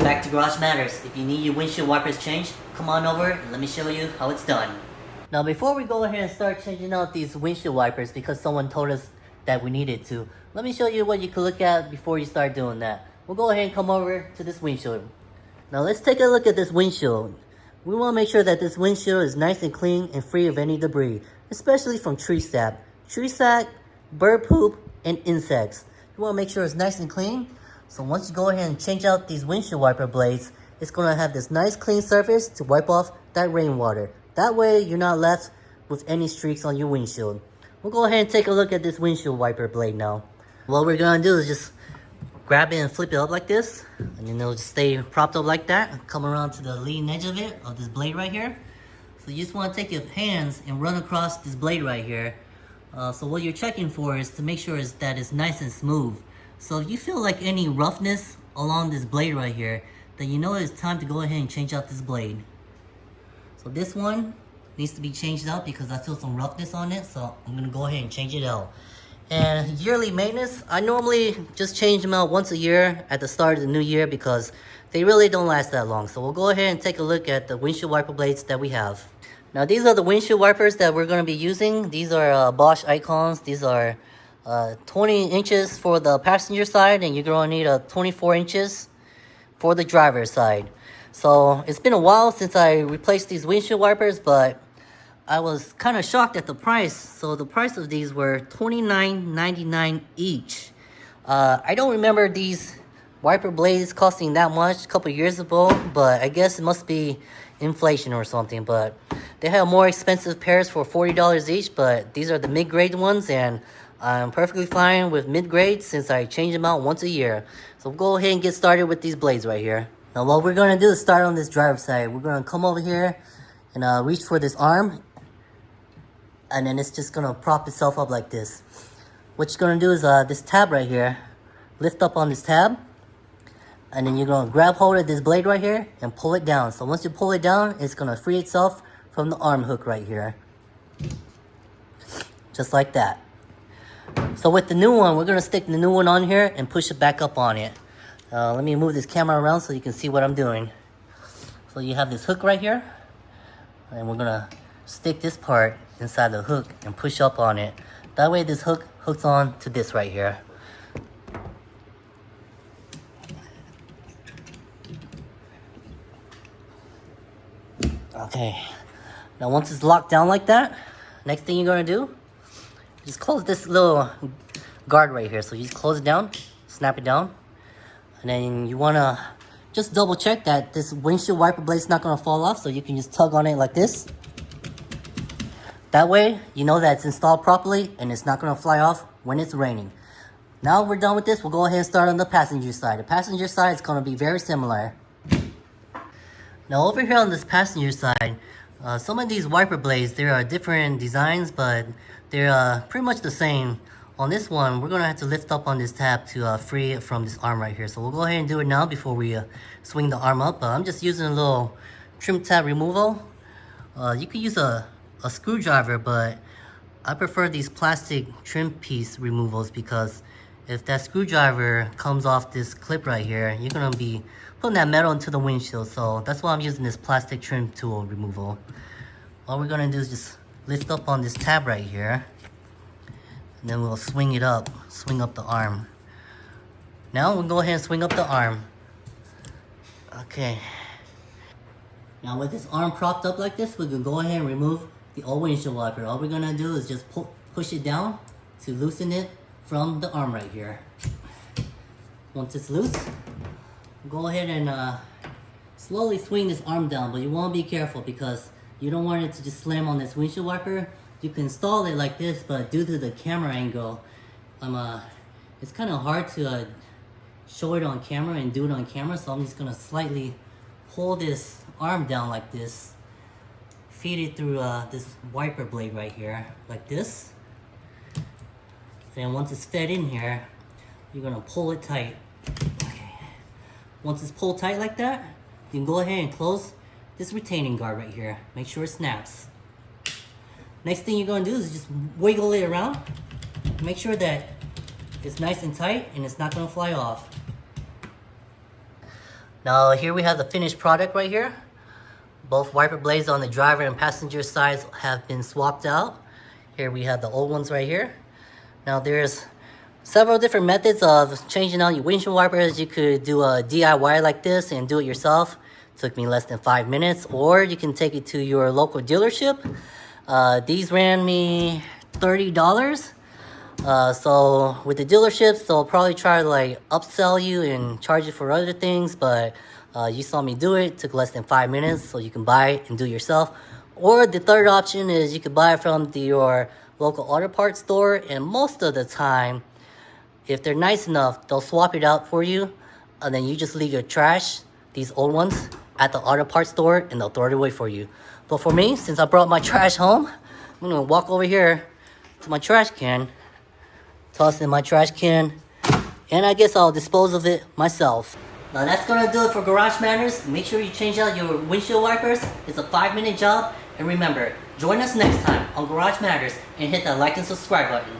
back to Garage Matters. If you need your windshield wipers changed, come on over and let me show you how it's done. Now before we go ahead and start changing out these windshield wipers because someone told us that we needed to, let me show you what you can look at before you start doing that. We'll go ahead and come over to this windshield. Now let's take a look at this windshield. We want to make sure that this windshield is nice and clean and free of any debris, especially from tree sap, bird poop, and insects. You want to make sure it's nice and clean. So once you go ahead and change out these windshield wiper blades, it's going to have this nice clean surface to wipe off that rainwater. That way you're not left with any streaks on your windshield. We'll go ahead and take a look at this windshield wiper blade now. What we're going to do is just grab it and flip it up like this, and then it'll just stay propped up like that and come around to the leading edge of it, of this blade right here. So you just want to take your hands and run across this blade right here. So what you're checking for is to make sure that it's nice and smooth. So if you feel like any roughness along this blade right here, then you know it's time to go ahead and change out this blade. So this one needs to be changed out because I feel some roughness on it, so I'm going to go ahead and change it out. And yearly maintenance, I normally just change them out once a year at the start of the new year because they really don't last that long. So we'll go ahead and take a look at the windshield wiper blades that we have. Now these are the windshield wipers that we're going to be using. These are Bosch icons. These are 20 inches for the passenger side, and you're going to need 24 inches for the driver's side. So it's been a while since I replaced these windshield wipers, but I was kind of shocked at the price. So the price of these were $29.99 each. I don't remember these wiper blades costing that much a couple years ago, but I guess it must be inflation or something. But they have more expensive pairs for $40 each, but these are the mid-grade ones, and I'm perfectly fine with mid-grade since I change them out once a year. So we'll go ahead and get started with these blades right here. Now what we're going to do is start on this driver's side. We're going to come over here and reach for this arm, and then it's just going to prop itself up like this. What you're going to do is this tab right here, lift up on this tab, and then you're going to grab hold of this blade right here and pull it down. So once you pull it down, it's going to free itself from the arm hook right here. Just like that. So with the new one, we're going to stick the new one on here and push it back up on it. Let me move this camera around so you can see what I'm doing. So you have this hook right here, and we're going to stick this part inside the hook and push up on it. That way this hook hooks on to this right here. Okay, now once it's locked down like that, next thing you're going to do, just close this little guard right here. So you just close it down, snap it down, and then you want to just double check that this windshield wiper blade is not going to fall off, so you can just tug on it like this. That way you know that it's installed properly and it's not going to fly off when it's raining. Now we're done with this, we'll go ahead and start on the passenger side. The passenger side is going to be very similar. Now over here on this passenger side, some of these wiper blades, there are different designs, but they're pretty much the same. On this one, we're going to have to lift up on this tab to free it from this arm right here. So we'll go ahead and do it now before we swing the arm up. I'm just using a little trim tab removal. You could use a screwdriver, but I prefer these plastic trim piece removals because if that screwdriver comes off this clip right here, you're going to be putting that metal into the windshield. So that's why I'm using this plastic trim tool removal. All we're going to do is just lift up on this tab right here, and then we'll swing it up, swing up the arm. Now we'll go ahead and swing up the arm. Okay. Now with this arm propped up like this, we can go ahead and remove the old windshield wiper. All we're going to do is just push it down to loosen it from the arm right here. Once it's loose, go ahead and slowly swing this arm down, but you want to be careful because you don't want it to just slam on this windshield wiper. You can install it like this, but due to the camera angle, it's kind of hard to show it on camera and do it on camera, so I'm just going to slightly pull this arm down like this, feed it through this wiper blade right here, like this. Then once it's fed in here, you're going to pull it tight. Okay. Once it's pulled tight like that, you can go ahead and close this retaining guard right here. Make sure it snaps. Next thing you're going to do is just wiggle it around. Make sure that it's nice and tight and it's not going to fly off. Now here we have the finished product right here. Both wiper blades on the driver and passenger sides have been swapped out. Here we have the old ones right here. Now there's several different methods of changing out your windshield wipers. You could do a DIY like this and do it yourself. It took me less than 5 minutes. Or you can take it to your local dealership. These ran me $30. So with the dealerships, they'll probably try to like upsell you and charge you for other things, but you saw me do it. It took less than 5 minutes, so you can buy it and do it yourself. Or the third option is you could buy it from your local auto parts store, and most of the time, if they're nice enough, they'll swap it out for you, and then you just leave your trash, these old ones, at the auto parts store, and they'll throw it away for you. But for me, since I brought my trash home, I'm gonna walk over here to my trash can, toss it in my trash can, and I guess I'll dispose of it myself. Now that's gonna do it for Garage Matters. Make sure you change out your windshield wipers. It's a 5-minute job. And remember, join us next time on Garage Matters and hit that like and subscribe button.